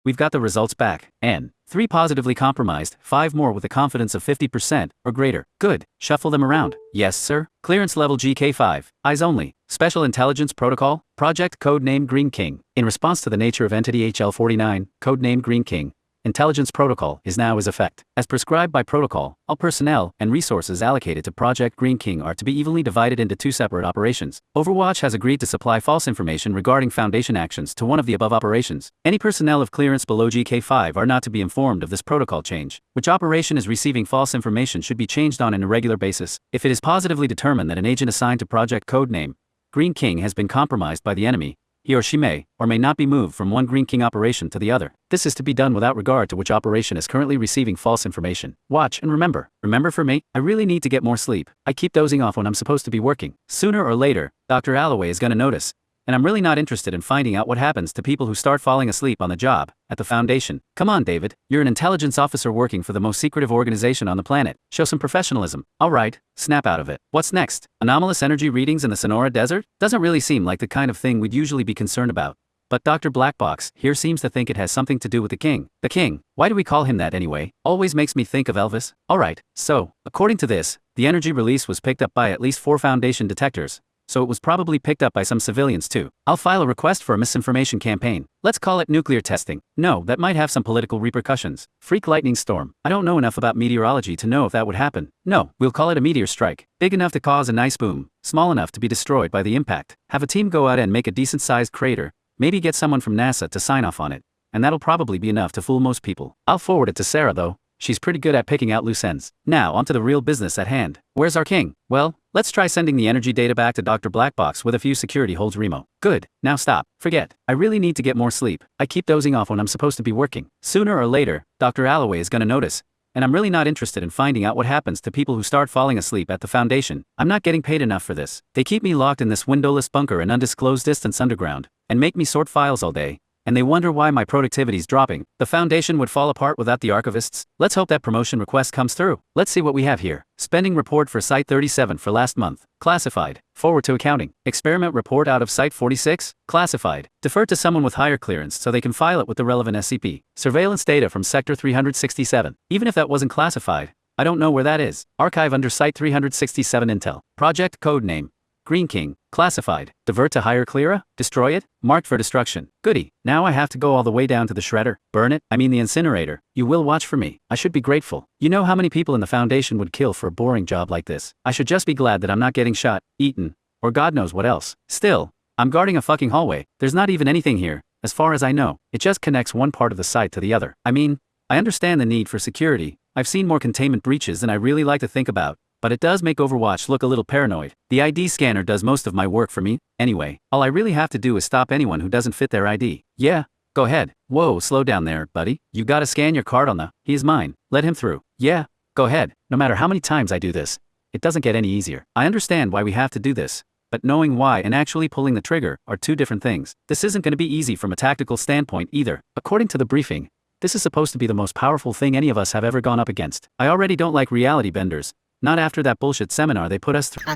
we've got the results back. N. 3 positively compromised, 5 more with a confidence of 50% or greater. Good. Shuffle them around. Yes, sir. Clearance level GK5. Eyes only. Special Intelligence Protocol. Project Codename Green King. In response to the nature of Entity HL49, Codename Green King, Intelligence Protocol is now is effect. As prescribed by protocol, all personnel and resources allocated to Project Green King are to be evenly divided into 2 separate operations. Overwatch has agreed to supply false information regarding Foundation actions to one of the above operations. Any personnel of clearance below GK5 are not to be informed of this protocol change. Which operation is receiving false information should be changed on an irregular basis. If it is positively determined that an agent assigned to Project Codename Green King has been compromised by the enemy, he or she may, or may not be moved from one Green King operation to the other. This is to be done without regard to which operation is currently receiving false information. Watch and remember. Remember for me, I really need to get more sleep. I keep dozing off when I'm supposed to be working. Sooner or later, Dr. Alloway is gonna notice. And I'm really not interested in finding out what happens to people who start falling asleep on the job, at the Foundation. Come on, David, you're an intelligence officer working for the most secretive organization on the planet. Show some professionalism. Alright, snap out of it. What's next? Anomalous energy readings in the Sonora Desert? Doesn't really seem like the kind of thing we'd usually be concerned about. But Dr. Blackbox here seems to think it has something to do with the king. The king, why do we call him that anyway? Always makes me think of Elvis. Alright, so, according to this, the energy release was picked up by at least 4 Foundation detectors. So it was probably picked up by some civilians too. I'll file a request for a misinformation campaign. Let's call it nuclear testing. No, that might have some political repercussions. Freak lightning storm. I don't know enough about meteorology to know if that would happen. No, we'll call it a meteor strike. Big enough to cause a nice boom, small enough to be destroyed by the impact. Have a team go out and make a decent-sized crater, maybe get someone from NASA to sign off on it. And that'll probably be enough to fool most people. I'll forward it to Sarah though. She's pretty good at picking out loose ends. Now, onto the real business at hand. Where's our king? Well, let's try sending the energy data back to Dr. Blackbox with a few security holds Remo. Good. Now stop. Forget. I really need to get more sleep. I keep dozing off when I'm supposed to be working. Sooner or later, Dr. Alloway is gonna notice. And I'm really not interested in finding out what happens to people who start falling asleep at the Foundation. I'm not getting paid enough for this. They keep me locked in this windowless bunker in undisclosed distance underground, and make me sort files all day. And they wonder why my productivity's dropping. The Foundation would fall apart without the archivists. Let's hope that promotion request comes through. Let's see what we have here. Spending report for Site 37 for last month. Classified. Forward to accounting. Experiment report out of Site 46. Classified. Defer to someone with higher clearance so they can file it with the relevant SCP. Surveillance data from Sector 367. Even if that wasn't classified, I don't know where that is. Archive under Site 367 Intel. Project Codename Green King. Classified. Divert to higher cleara? Destroy it? Marked for destruction. Goody. Now I have to go all the way down to the shredder. Burn it? I mean the incinerator. You will watch for me. I should be grateful. You know how many people in the Foundation would kill for a boring job like this. I should just be glad that I'm not getting shot, eaten, or God knows what else. Still, I'm guarding a fucking hallway. There's not even anything here, as far as I know. It just connects one part of the site to the other. I mean, I understand the need for security. I've seen more containment breaches than I really like to think about. But it does make Overwatch look a little paranoid. The ID scanner does most of my work for me. Anyway, all I really have to do is stop anyone who doesn't fit their ID. Yeah, go ahead. Whoa, slow down there, buddy. You gotta scan your card on the, he is mine. Let him through. Yeah, go ahead. No matter how many times I do this, it doesn't get any easier. I understand why we have to do this, but knowing why and actually pulling the trigger are 2 different things. This isn't gonna be easy from a tactical standpoint either. According to the briefing, this is supposed to be the most powerful thing any of us have ever gone up against. I already don't like reality benders. Not after that bullshit seminar they put us through.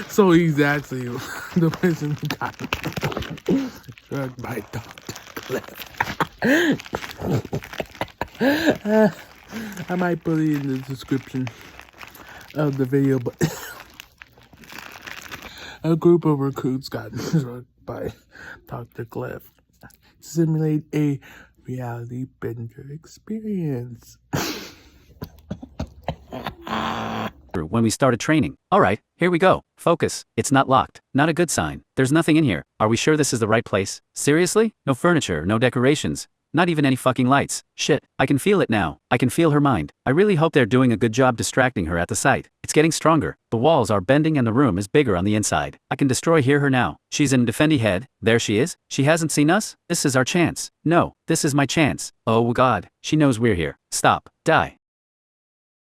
So he's actually the person who got drugged by Dr. I might put it in the description of the video, but a group of recruits got drugged by Dr. Cliff to simulate a reality bender experience. When we started training. Alright, here we go. Focus. It's not locked. Not a good sign. There's nothing in here. Are we sure this is the right place? Seriously? No furniture, no decorations. Not even any fucking lights. Shit, I can feel it now. I can feel her mind. I really hope they're doing a good job distracting her at the site. It's getting stronger. The walls are bending and the room is bigger on the inside. I can hear her now. She's in Defendi head. There she is. She hasn't seen us? This is our chance. No, this is my chance. Oh god. She knows we're here. Stop. Die.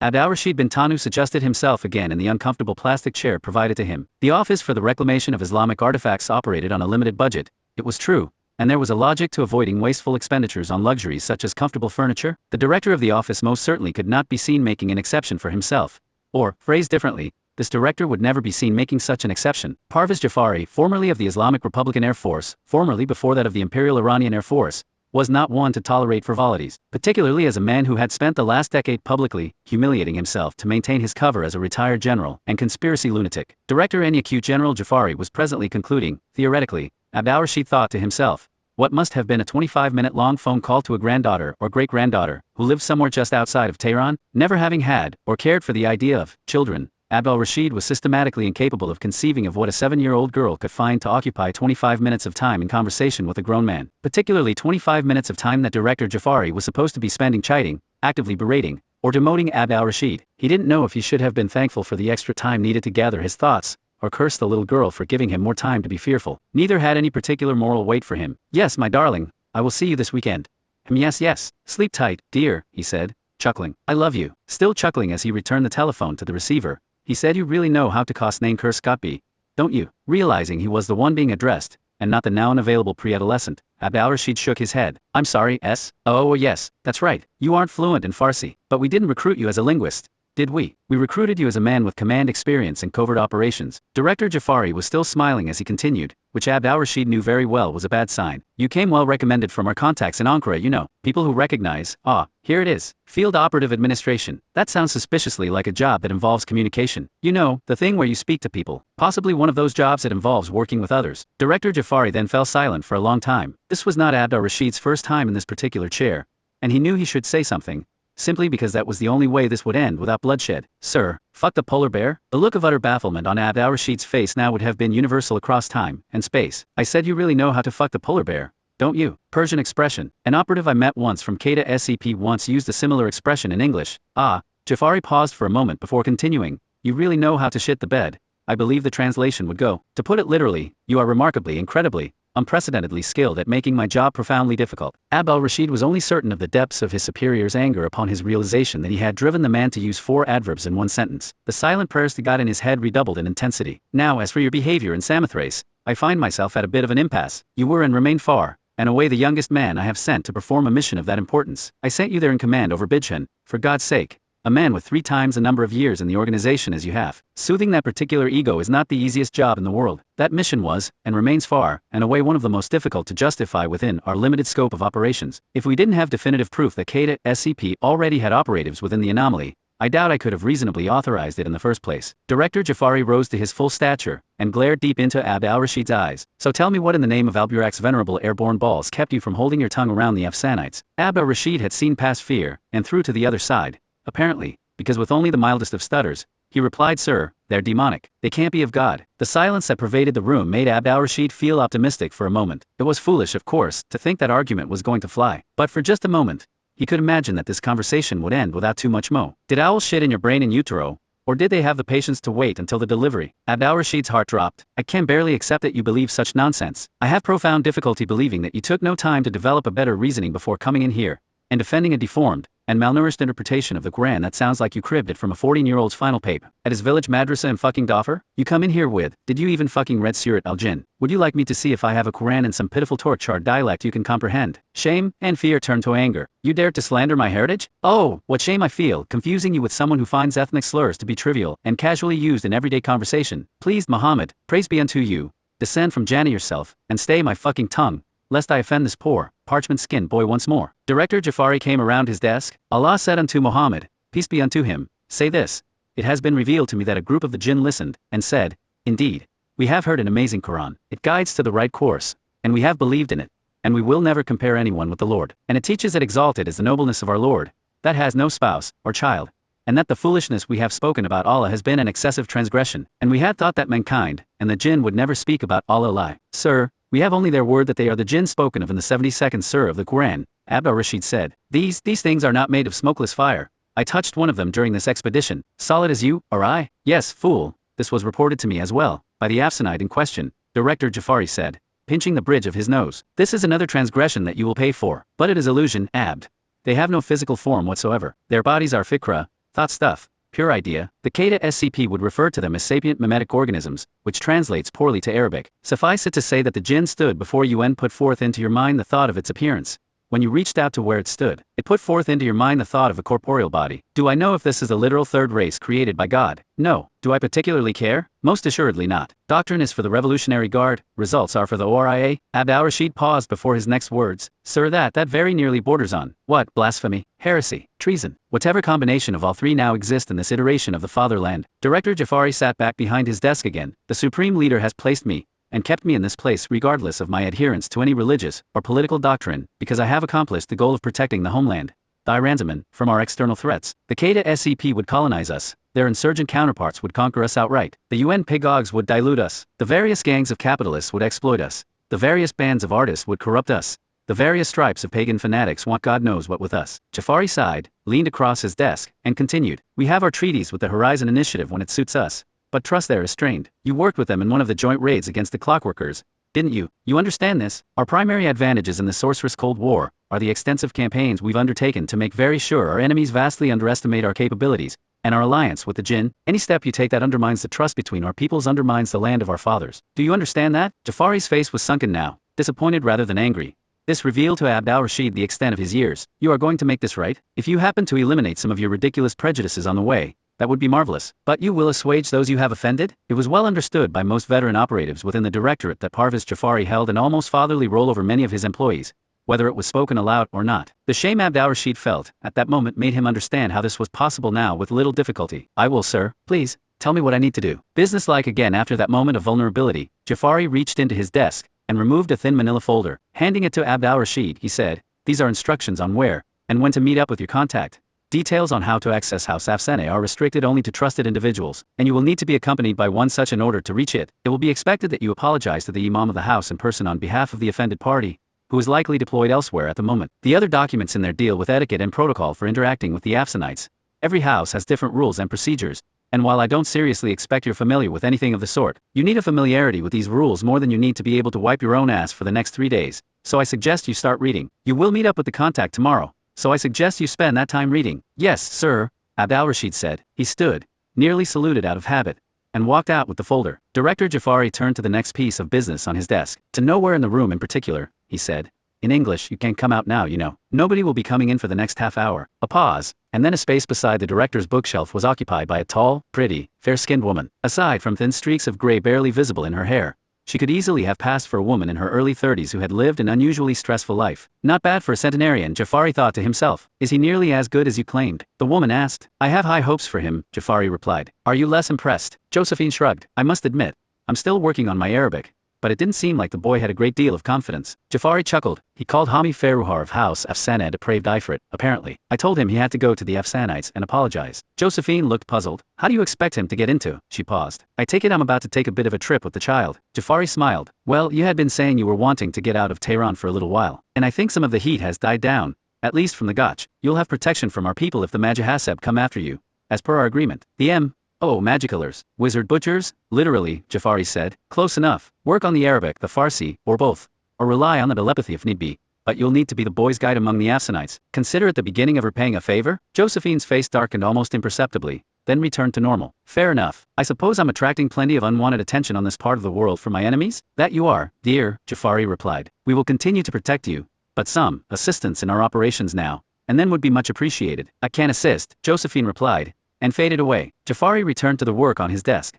Abd al-Rashid bin Tanus adjusted himself again in the uncomfortable plastic chair provided to him. The Office for the Reclamation of Islamic Artifacts operated on a limited budget. It was true. And there was a logic to avoiding wasteful expenditures on luxuries such as comfortable furniture. The director of the office most certainly could not be seen making an exception for himself. Or, phrased differently, this director would never be seen making such an exception. Parvez Jafari, formerly of the Islamic Republican Air Force, formerly before that of the Imperial Iranian Air Force, was not one to tolerate frivolities, particularly as a man who had spent the last decade publicly humiliating himself to maintain his cover as a retired general and conspiracy lunatic. Director NEQ General Jafari was presently concluding, theoretically, Abd al-Rashid thought to himself, what must have been a 25-minute-long phone call to a granddaughter or great-granddaughter who lived somewhere just outside of Tehran, never having had or cared for the idea of children. Abd al-Rashid was systematically incapable of conceiving of what a 7-year-old girl could find to occupy 25 minutes of time in conversation with a grown man, particularly 25 minutes of time that Director Jafari was supposed to be spending chiding, actively berating, or demoting Abd al-Rashid. He didn't know if he should have been thankful for the extra time needed to gather his thoughts, or curse the little girl for giving him more time to be fearful. Neither had any particular moral weight for him. Yes, my darling, I will see you this weekend. Yes. Sleep tight, dear, he said, chuckling. I love you. Still chuckling as he returned the telephone to the receiver, he said, you really know how to name curse Scott B, don't you? Realizing he was the one being addressed, and not the now unavailable pre-adolescent, Abd al-Rashid shook his head. I'm sorry, S. Oh yes, that's right, you aren't fluent in Farsi, but we didn't recruit you as a linguist, did we? We recruited you as a man with command experience in covert operations. Director Jafari was still smiling as he continued, which Abd al-Rashid knew very well was a bad sign. You came well recommended from our contacts in Ankara, you know, people who recognize, here it is, Field Operative Administration. That sounds suspiciously like a job that involves communication. You know, the thing where you speak to people. Possibly one of those jobs that involves working with others. Director Jafari then fell silent for a long time. This was not Abd al-Rashid's first time in this particular chair, and he knew he should say something, simply because that was the only way this would end without bloodshed. Sir, fuck the polar bear? The look of utter bafflement on Abd al-Rashid's face now would have been universal across time and space. I said you really know how to fuck the polar bear, don't you? Persian expression. An operative I met once from Qaeda SCP once used a similar expression in English. Jafari paused for a moment before continuing. You really know how to shit the bed. I believe the translation would go, to put it literally, you are remarkably, incredibly, unprecedentedly skilled at making my job profoundly difficult. Abd al-Rashid was only certain of the depths of his superior's anger upon his realization that he had driven the man to use 4 adverbs in one sentence. The silent prayers to God in his head redoubled in intensity. Now as for your behavior in Samothrace, I find myself at a bit of an impasse. You were and remain far and away the youngest man I have sent to perform a mission of that importance. I sent you there in command over Bidchan, for God's sake. A man with 3 times the number of years in the organization as you have. Soothing that particular ego is not the easiest job in the world. That mission was, and remains far, and away one of the most difficult to justify within our limited scope of operations. If we didn't have definitive proof that Qaeda SCP already had operatives within the anomaly, I doubt I could have reasonably authorized it in the first place. Director Jafari rose to his full stature, and glared deep into Abd al-Rashid's eyes. So tell me what in the name of Al-Burak's venerable airborne balls kept you from holding your tongue around the Afsanites? Abd al-Rashid had seen past fear, and through to the other side. Apparently, because with only the mildest of stutters, he replied, sir, they're demonic. They can't be of God. The silence that pervaded the room made Abd al-Rashid feel optimistic for a moment. It was foolish, of course, to think that argument was going to fly. But for just a moment, he could imagine that this conversation would end without too much mo. Did owls shit in your brain in utero? Or did they have the patience to wait until the delivery? Abd al-Rashid's heart dropped. I can barely accept that you believe such nonsense. I have profound difficulty believing that you took no time to develop a better reasoning before coming in here and defending a deformed and malnourished interpretation of the Quran that sounds like you cribbed it from a 14-year-old's final paper at his village madrasa in fucking Dhofar? You come in here with, did you even fucking read Surat al-Jinn? Would you like me to see if I have a Quran in some pitiful torch-charred dialect you can comprehend? Shame and fear turned to anger. You dared to slander my heritage? Oh, what shame I feel, confusing you with someone who finds ethnic slurs to be trivial and casually used in everyday conversation. Please, Muhammad, praise be unto you, descend from Jannah yourself, and stay my fucking tongue, lest I offend this poor, parchment-skinned boy once more. Director Jafari came around his desk. Allah said unto Muhammad, peace be unto him, say this, it has been revealed to me that a group of the jinn listened, and said, indeed, we have heard an amazing Quran. It guides to the right course, and we have believed in it, and we will never compare anyone with the Lord. And it teaches that exalted is the nobleness of our Lord, that has no spouse, or child, and that the foolishness we have spoken about Allah has been an excessive transgression, and we had thought that mankind, and the jinn would never speak about Allah lie. Sir, we have only their word that they are the jinn spoken of in the 72nd surah of the Quran. Abd al-Rashid said, these things are not made of smokeless fire. I touched one of them during this expedition. Solid as you, or I? Yes, fool. This was reported to me as well, by the Afsanite in question, Director Jafari said, pinching the bridge of his nose. This is another transgression that you will pay for. But it is illusion, Abd. They have no physical form whatsoever. Their bodies are fikra, thought stuff, pure idea. The Qaeda SCP would refer to them as sapient mimetic organisms, which translates poorly to Arabic. Suffice it to say that the jinn stood before you and put forth into your mind the thought of its appearance, when you reached out to where it stood, it put forth into your mind the thought of a corporeal body. Do I know if this is a literal third race created by God? No. Do I particularly care? Most assuredly not. Doctrine is for the Revolutionary Guard, results are for the ORIA. Abd al-Rashid paused before his next words. Sir, that very nearly borders on, what, blasphemy, heresy, treason, whatever combination of all three now exist in this iteration of the fatherland. Director Jafari sat back behind his desk again. The Supreme Leader has placed me, and kept me in this place regardless of my adherence to any religious or political doctrine, because I have accomplished the goal of protecting the homeland, the Iranzaman, from our external threats. The Qaeda-SCP would colonize us, their insurgent counterparts would conquer us outright, the UN pedagogues would dilute us, the various gangs of capitalists would exploit us, the various bands of artists would corrupt us, the various stripes of pagan fanatics want God knows what with us. Jafari sighed, leaned across his desk, and continued, we have our treaties with the Horizon Initiative when it suits us, but trust there is strained. You worked with them in one of the joint raids against the Clockworkers, didn't you? You understand this? Our primary advantages in the Sorceress Cold War are the extensive campaigns we've undertaken to make very sure our enemies vastly underestimate our capabilities, and our alliance with the Jinn. Any step you take that undermines the trust between our peoples undermines the land of our fathers. Do you understand that? Jafari's face was sunken now, disappointed rather than angry. This revealed to Abd al-Rashid the extent of his years. You are going to make this right? If you happen to eliminate some of your ridiculous prejudices on the way, that would be marvelous. But you will assuage those you have offended? It was well understood by most veteran operatives within the directorate that Parvez Jafari held an almost fatherly role over many of his employees, whether it was spoken aloud or not. The shame Abd al-Rashid felt at that moment made him understand how this was possible now with little difficulty. I will, sir. Please, tell me what I need to do. Businesslike again after that moment of vulnerability, Jafari reached into his desk and removed a thin manila folder. Handing it to Abd al-Rashid, he said, these are instructions on where and when to meet up with your contact. Details on how to access House Afsane are restricted only to trusted individuals, and you will need to be accompanied by one such in order to reach it. It will be expected that you apologize to the Imam of the house in person on behalf of the offended party, who is likely deployed elsewhere at the moment. The other documents in there deal with etiquette and protocol for interacting with the Afsanites. Every house has different rules and procedures, and while I don't seriously expect you're familiar with anything of the sort, you need a familiarity with these rules more than you need to be able to wipe your own ass for the next 3 days, so I suggest you start reading. You will meet up with the contact tomorrow, so I suggest you spend that time reading. Yes, sir, Abd al-Rashid said. He stood, nearly saluted out of habit, and walked out with the folder. Director Jafari turned to the next piece of business on his desk. To nowhere in the room in particular, he said. In English, you can't come out now, you know. Nobody will be coming in for the next half hour. A pause, and then a space beside the director's bookshelf was occupied by a tall, pretty, fair-skinned woman. Aside from thin streaks of gray barely visible in her hair, she could easily have passed for a woman in her early 30s who had lived an unusually stressful life. Not bad for a centenarian, Jafari thought to himself. Is he nearly as good as you claimed? The woman asked. I have high hopes for him, Jafari replied. Are you less impressed? Josephine shrugged. I must admit, I'm still working on my Arabic, but it didn't seem like the boy had a great deal of confidence. Jafari chuckled. He called Hami Ferruhar of House Afsana a depraved ifrit, apparently. I told him he had to go to the Afsanites and apologize. Josephine looked puzzled. How do you expect him to get into? She paused. I take it I'm about to take a bit of a trip with the child. Jafari smiled. Well, you had been saying you were wanting to get out of Tehran for a little while, and I think some of the heat has died down, at least from the Gotch. You'll have protection from our people if the Majahaseb come after you, as per our agreement. The Oh, magicalers, wizard butchers, literally, Jafari said. Close enough. Work on the Arabic, the Farsi, or both. Or rely on the telepathy if need be. But you'll need to be the boy's guide among the Afsanites. Consider it the beginning of repaying a favor? Josephine's face darkened almost imperceptibly, then returned to normal. Fair enough. I suppose I'm attracting plenty of unwanted attention on this part of the world from my enemies? That you are, dear, Jafari replied. We will continue to protect you, but some assistance in our operations now, and then would be much appreciated. I can assist, Josephine replied, and faded away. Jafari returned to the work on his desk.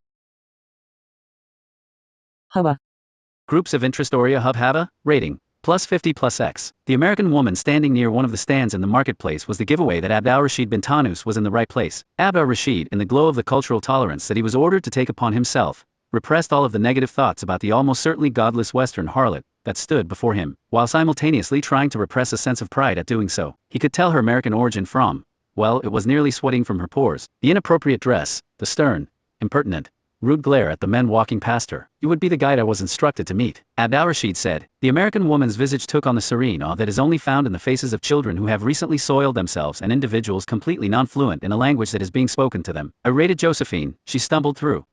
Hubba. Groups of interest Oria Hub Haba, rating, +50 +X. The American woman standing near one of the stands in the marketplace was the giveaway that Abd al-Rashid bin Tanus was in the right place. Abd al-Rashid, in the glow of the cultural tolerance that he was ordered to take upon himself, repressed all of the negative thoughts about the almost certainly godless Western harlot that stood before him, while simultaneously trying to repress a sense of pride at doing so. He could tell her American origin from, well, it was nearly sweating from her pores. The inappropriate dress, the stern, impertinent, rude glare at the men walking past her. You would be the guide I was instructed to meet, Abd al-Rashid said. The American woman's visage took on the serene awe that is only found in the faces of children who have recently soiled themselves and individuals completely non-fluent in a language that is being spoken to them. I rated Josephine, she stumbled through.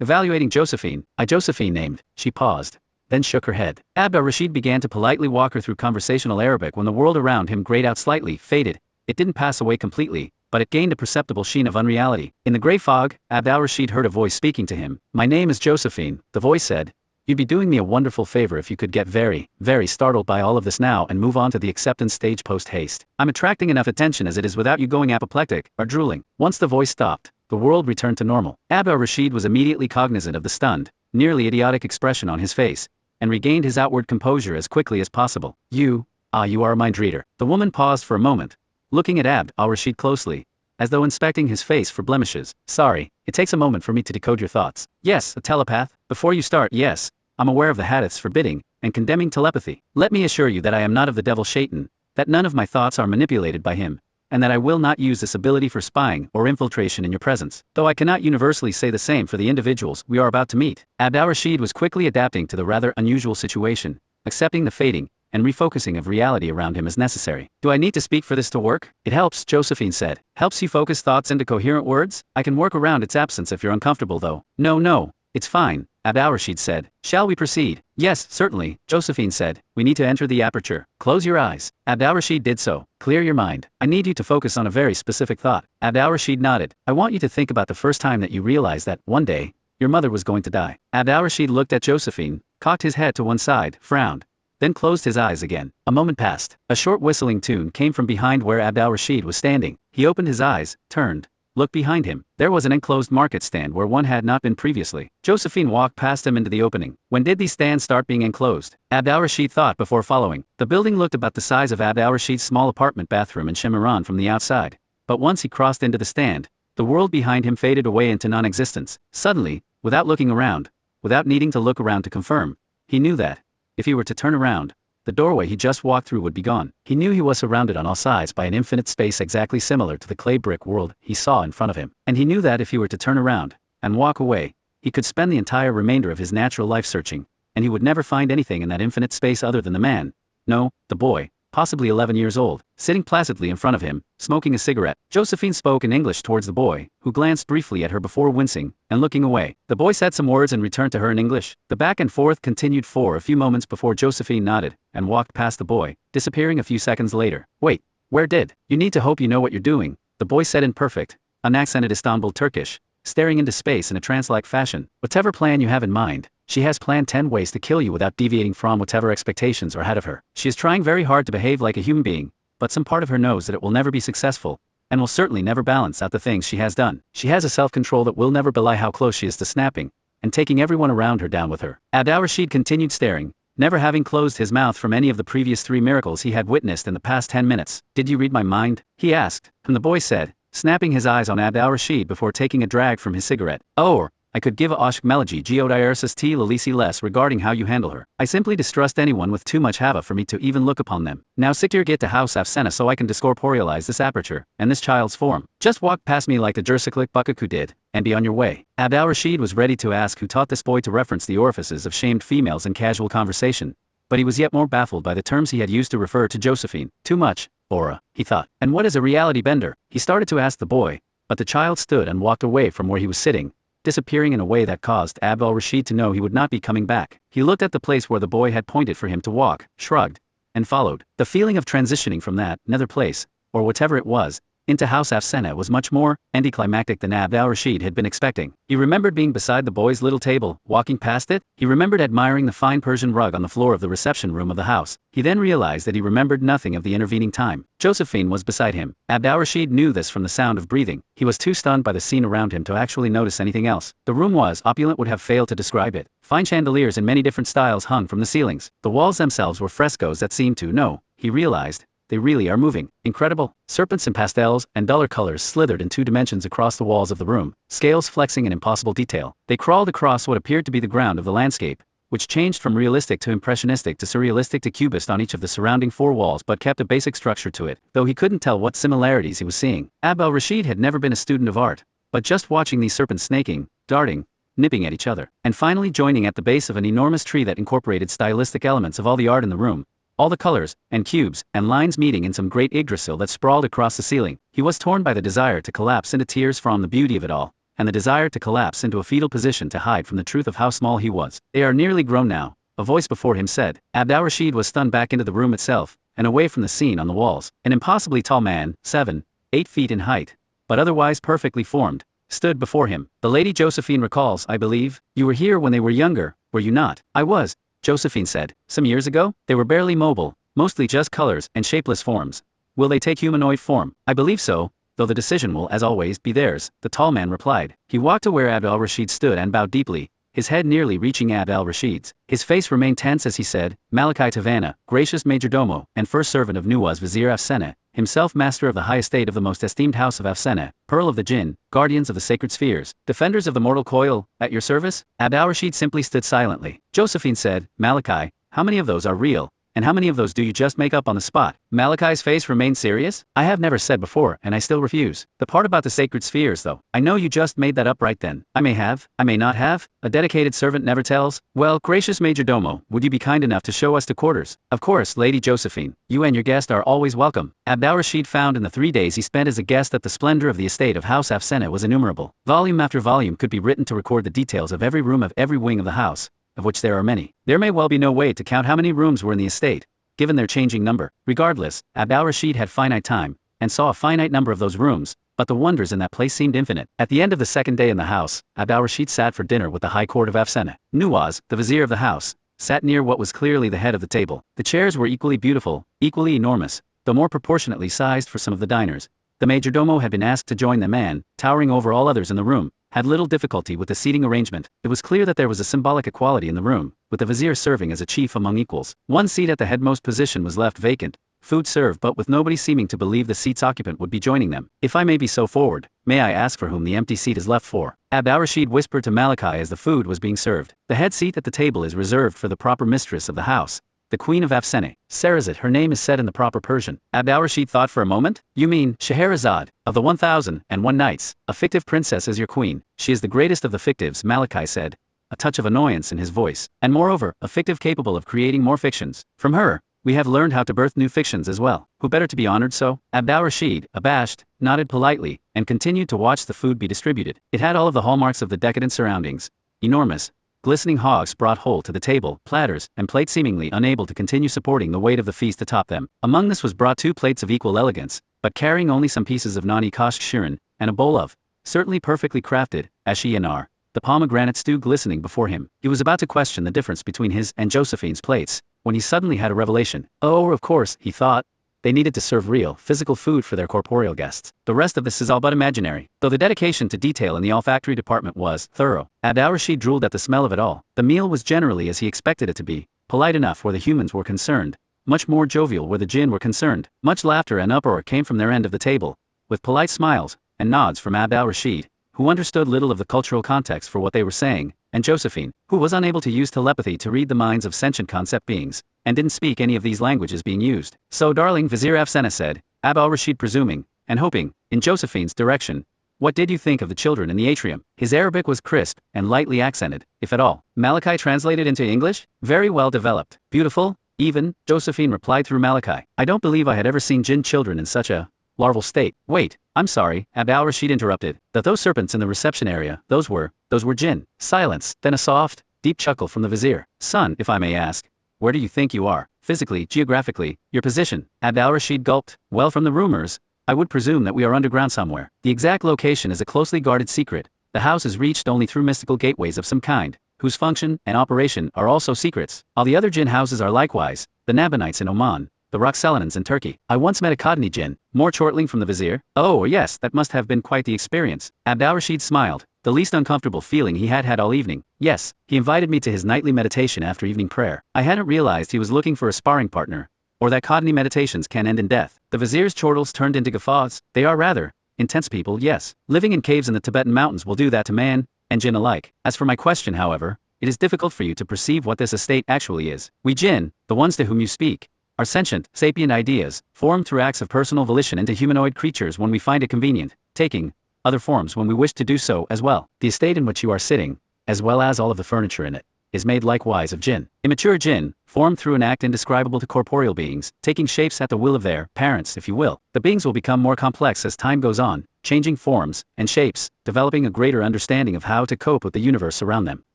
Evaluating Josephine, Josephine named. She paused, then shook her head. Abd al-Rashid began to politely walk her through conversational Arabic when the world around him grayed out slightly, faded. It didn't pass away completely, but it gained a perceptible sheen of unreality. In the gray fog, Abd al-Rashid heard a voice speaking to him. My name is Josephine, the voice said. You'd be doing me a wonderful favor if you could get very, very startled by all of this now and move on to the acceptance stage post-haste. I'm attracting enough attention as it is without you going apoplectic or drooling. Once the voice stopped, the world returned to normal. Abd al-Rashid was immediately cognizant of the stunned, nearly idiotic expression on his face, and regained his outward composure as quickly as possible. You are a mind reader. The woman paused for a moment, looking at Abd al-Rashid closely, as though inspecting his face for blemishes. Sorry, it takes a moment for me to decode your thoughts. Yes, a telepath. Before you start, yes, I'm aware of the hadiths forbidding and condemning telepathy. Let me assure you that I am not of the devil Shaitan, that none of my thoughts are manipulated by him, and that I will not use this ability for spying or infiltration in your presence, though I cannot universally say the same for the individuals we are about to meet. Abd al-Rashid was quickly adapting to the rather unusual situation, accepting the fading and refocusing of reality around him as necessary. Do I need to speak for this to work? It helps, Josephine said. Helps you focus thoughts into coherent words? I can work around its absence if you're uncomfortable though. No, it's fine, Abd al-Rashid said. Shall we proceed? Yes, certainly, Josephine said. We need to enter the aperture. Close your eyes. Abd al-Rashid did so. Clear your mind. I need you to focus on a very specific thought. Abd al-Rashid nodded. I want you to think about the first time that you realized that, one day, your mother was going to die. Abd al-Rashid looked at Josephine, cocked his head to one side, frowned, then closed his eyes again. A moment passed. A short whistling tune came from behind where Abd al-Rashid was standing. He opened his eyes, turned, looked behind him. There was an enclosed market stand where one had not been previously. Josephine walked past him into the opening. When did these stands start being enclosed? Abd al-Rashid thought before following. The building looked about the size of Abd al-Rashid's small apartment bathroom in Shemiran from the outside. But once he crossed into the stand, the world behind him faded away into non-existence. Suddenly, without looking around, without needing to look around to confirm, he knew that, if he were to turn around, the doorway he just walked through would be gone. He knew he was surrounded on all sides by an infinite space exactly similar to the clay brick world he saw in front of him. And he knew that if he were to turn around and walk away, he could spend the entire remainder of his natural life searching, and he would never find anything in that infinite space other than the man, no, the boy, possibly 11 years old, sitting placidly in front of him, smoking a cigarette. Josephine spoke in English towards the boy, who glanced briefly at her before wincing and looking away. The boy said some words and returned to her in English. The back and forth continued for a few moments before Josephine nodded and walked past the boy, disappearing a few seconds later. Wait, where did? You need to hope you know what you're doing, the boy said in perfect, unaccented Istanbul Turkish, staring into space in a trance-like fashion. Whatever plan you have in mind, she has planned 10 ways to kill you without deviating from whatever expectations are ahead of her. She is trying very hard to behave like a human being, but some part of her knows that it will never be successful, and will certainly never balance out the things she has done. She has a self-control that will never belie how close she is to snapping, and taking everyone around her down with her. Abd al-Rashid continued staring, never having closed his mouth from any of the previous 3 miracles he had witnessed in the past 10 minutes. Did you read my mind? He asked, and the boy said, snapping his eyes on Abd al-Rashid before taking a drag from his cigarette. Oh, I could give a Oshk Melody Geodiarsis T Lalisi less regarding how you handle her. I simply distrust anyone with too much hava for me to even look upon them. Now Siktir get to House Afsena so I can discorporealize this aperture, and this child's form. Just walk past me like the Jersiklik Bukaku did, and be on your way. Abd al-Rashid was ready to ask who taught this boy to reference the orifices of shamed females in casual conversation, but he was yet more baffled by the terms he had used to refer to Josephine. Too much, Aura, he thought. And what is a reality bender? He started to ask the boy, but the child stood and walked away from where he was sitting, disappearing in a way that caused Abd al-Rashid to know he would not be coming back. He looked at the place where the boy had pointed for him to walk, shrugged, and followed. The feeling of transitioning from that nether place, or whatever it was, into House Afsena was much more anticlimactic than Abd al-Rashid had been expecting. He remembered being beside the boy's little table, walking past it. He remembered admiring the fine Persian rug on the floor of the reception room of the house. He then realized that he remembered nothing of the intervening time. Josephine was beside him. Abd al-Rashid knew this from the sound of breathing. He was too stunned by the scene around him to actually notice anything else. The room was opulent would have failed to describe it. Fine chandeliers in many different styles hung from the ceilings. The walls themselves were frescoes that seemed to, no, he realized, they really are moving. Incredible. Serpents in pastels and duller colors slithered in 2 dimensions across the walls of the room, scales flexing in impossible detail. They crawled across what appeared to be the ground of the landscape, which changed from realistic to impressionistic to surrealistic to cubist on each of the surrounding 4 walls but kept a basic structure to it, though he couldn't tell what similarities he was seeing. Abd al-Rashid had never been a student of art, but just watching these serpents snaking, darting, nipping at each other, and finally joining at the base of an enormous tree that incorporated stylistic elements of all the art in the room, all the colors, and cubes, and lines meeting in some great Yggdrasil that sprawled across the ceiling. He was torn by the desire to collapse into tears from the beauty of it all, and the desire to collapse into a fetal position to hide from the truth of how small he was. They are nearly grown now, a voice before him said. Abd al-Rashid was stunned back into the room itself, and away from the scene on the walls. An impossibly tall man, 7, 8 feet in height, but otherwise perfectly formed, stood before him. The Lady Josephine recalls, I believe, you were here when they were younger, were you not? I was, Josephine said. Some years ago, they were barely mobile, mostly just colors and shapeless forms. Will they take humanoid form? I believe so, though the decision will as always be theirs, the tall man replied. He walked to where Abd al-Rashid stood and bowed deeply, his head nearly reaching Abd al-Rashid's. His face remained tense as he said, Malachi Tavanna, gracious majordomo, and first servant of Nuwaz Vizier Afsena, himself master of the high estate of the most esteemed house of Afsena, pearl of the jinn, guardians of the sacred spheres, defenders of the mortal coil, at your service? Abd al-Rashid simply stood silently. Josephine said, Malachi, how many of those are real? And how many of those do you just make up on the spot? Malachi's face remained serious. I have never said before, and I still refuse. The part about the sacred spheres though. I know you just made that up right then. I may have, I may not have. A dedicated servant never tells. Well, gracious majordomo, would you be kind enough to show us to quarters? Of course, Lady Josephine. You and your guest are always welcome. Abd al-Rashid found in the 3 days he spent as a guest that the splendor of the estate of House Afsena was innumerable. Volume after volume could be written to record the details of every room of every wing of the house, of which there are many. There may well be no way to count how many rooms were in the estate, given their changing number. Regardless, Abd al-Rashid had finite time, and saw a finite number of those rooms, but the wonders in that place seemed infinite. At the end of the second day in the house, Abd al-Rashid sat for dinner with the high court of Afsena. Nuwaz, the vizier of the house, sat near what was clearly the head of the table. The chairs were equally beautiful, equally enormous, though more proportionately sized for some of the diners. The majordomo had been asked to join them and, towering over all others in the room, had little difficulty with the seating arrangement. It was clear that there was a symbolic equality in the room, with the vizier serving as a chief among equals. One seat at the headmost position was left vacant, food served but with nobody seeming to believe the seat's occupant would be joining them. If I may be so forward, may I ask for whom the empty seat is left for? Abd al-Rashid whispered to Malachi as the food was being served. The head seat at the table is reserved for the proper mistress of the house, the Queen of Afsena. Sarazat, her name is said in the proper Persian. Abd al-Rashid thought for a moment. You mean Scheherazade, of the 1001 Nights, a fictive princess as your queen. She is the greatest of the fictives, Malachi said, a touch of annoyance in his voice. And moreover, a fictive capable of creating more fictions. From her, we have learned how to birth new fictions as well. Who better to be honored so? Abd al-Rashid, abashed, nodded politely, and continued to watch the food be distributed. It had all of the hallmarks of the decadent surroundings. Enormous, glistening hogs brought whole to the table, platters and plates seemingly unable to continue supporting the weight of the feast atop them. Among this was brought 2 plates of equal elegance, but carrying only some pieces of nani kosh shirin, and a bowl of, certainly perfectly crafted, ashiyanar, the pomegranate stew glistening before him. He was about to question the difference between his and Josephine's plates, when he suddenly had a revelation. Oh, of course, he thought, they needed to serve real, physical food for their corporeal guests. The rest of this is all but imaginary. Though the dedication to detail in the olfactory department was thorough, Abd al-Rashid drooled at the smell of it all. The meal was generally as he expected it to be, polite enough where the humans were concerned, much more jovial where the jinn were concerned. Much laughter and uproar came from their end of the table, with polite smiles and nods from Abd al-Rashid, who understood little of the cultural context for what they were saying, and Josephine, who was unable to use telepathy to read the minds of sentient concept beings, and didn't speak any of these languages being used. So darling, Vizier Afsena said, Abd al-Rashid presuming, and hoping, in Josephine's direction, what did you think of the children in the atrium? His Arabic was crisp and lightly accented, if at all. Malachi translated into English, very well developed, beautiful, even, Josephine replied through Malachi. I don't believe I had ever seen jinn children in such a larval state. Wait, I'm sorry, Abd al-Rashid interrupted. Those serpents in the reception area, those were jinn. Silence, then a soft, deep chuckle from the vizier. Son, if I may ask, where do you think you are? Physically, geographically, your position? Abd al-Rashid gulped. Well, from the rumors, I would presume that we are underground somewhere. The exact location is a closely guarded secret. The house is reached only through mystical gateways of some kind, whose function and operation are also secrets. All the other jinn houses are likewise, the Nabonites in Oman, the Roxellanans in Turkey. I once met a Qadni jinn, more chortling from the vizier. Oh yes, that must have been quite the experience. Abd al-Rashid smiled, the least uncomfortable feeling he had had all evening. Yes, he invited me to his nightly meditation after evening prayer. I hadn't realized he was looking for a sparring partner, or that Qadni meditations can end in death. The vizier's chortles turned into guffaws. They are rather intense people, yes. Living in caves in the Tibetan mountains will do that to man and jinn alike. As for my question, however, it is difficult for you to perceive what this estate actually is. We jinn, the ones to whom you speak, are sentient, sapient ideas, formed through acts of personal volition into humanoid creatures when we find it convenient, taking other forms when we wish to do so as well. The estate in which you are sitting, as well as all of the furniture in it, is made likewise of jinn. Immature jinn, formed through an act indescribable to corporeal beings, taking shapes at the will of their parents, if you will. The beings will become more complex as time goes on, changing forms and shapes, developing a greater understanding of how to cope with the universe around them.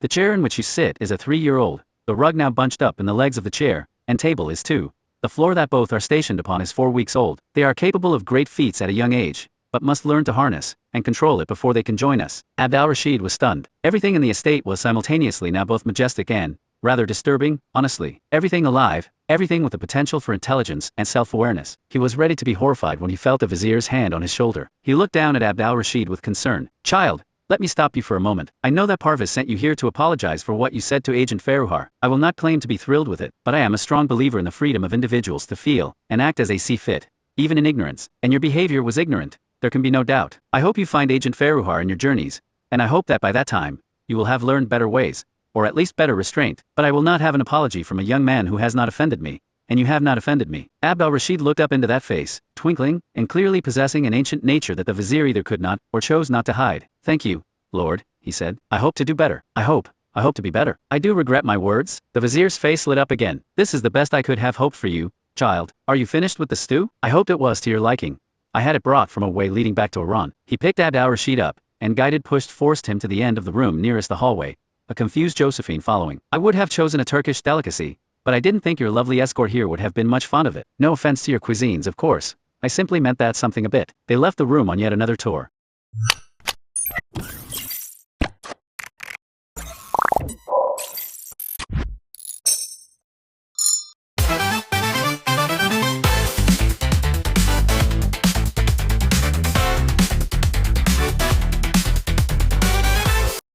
The chair in which you sit is a 3-year-old, the rug now bunched up in the legs of the chair, and table is 2. The floor that both are stationed upon is 4 weeks old. They are capable of great feats at a young age, but must learn to harness and control it before they can join us. Abd al-Rashid was stunned. Everything in the estate was simultaneously now both majestic and, rather disturbing, honestly. Everything alive, everything with the potential for intelligence and self-awareness. He was ready to be horrified when he felt the vizier's hand on his shoulder. He looked down at Abd al-Rashid with concern. Child, let me stop you for a moment. I know that Parvez sent you here to apologize for what you said to Agent Ferruhar. I will not claim to be thrilled with it, but I am a strong believer in the freedom of individuals to feel and act as they see fit, even in ignorance. And your behavior was ignorant, there can be no doubt. I hope you find Agent Ferruhar in your journeys, and I hope that by that time, you will have learned better ways, or at least better restraint. But I will not have an apology from a young man who has not offended me, and you have not offended me. Abd al-Rashid looked up into that face, twinkling, and clearly possessing an ancient nature that the vizier either could not, or chose not to hide. Thank you, Lord, he said. I hope to do better. I hope to be better. I do regret my words. The vizier's face lit up again. This is the best I could have hoped for you, child. Are you finished with the stew? I hoped it was to your liking. I had it brought from a way leading back to Iran. He picked Abd al-Rashid up, and guided forced him to the end of the room nearest the hallway, a confused Josephine following. I would have chosen a Turkish delicacy, but I didn't think your lovely escort here would have been much fond of it. No offense to your cuisines, of course. I simply meant that something a bit. They left the room on yet another tour.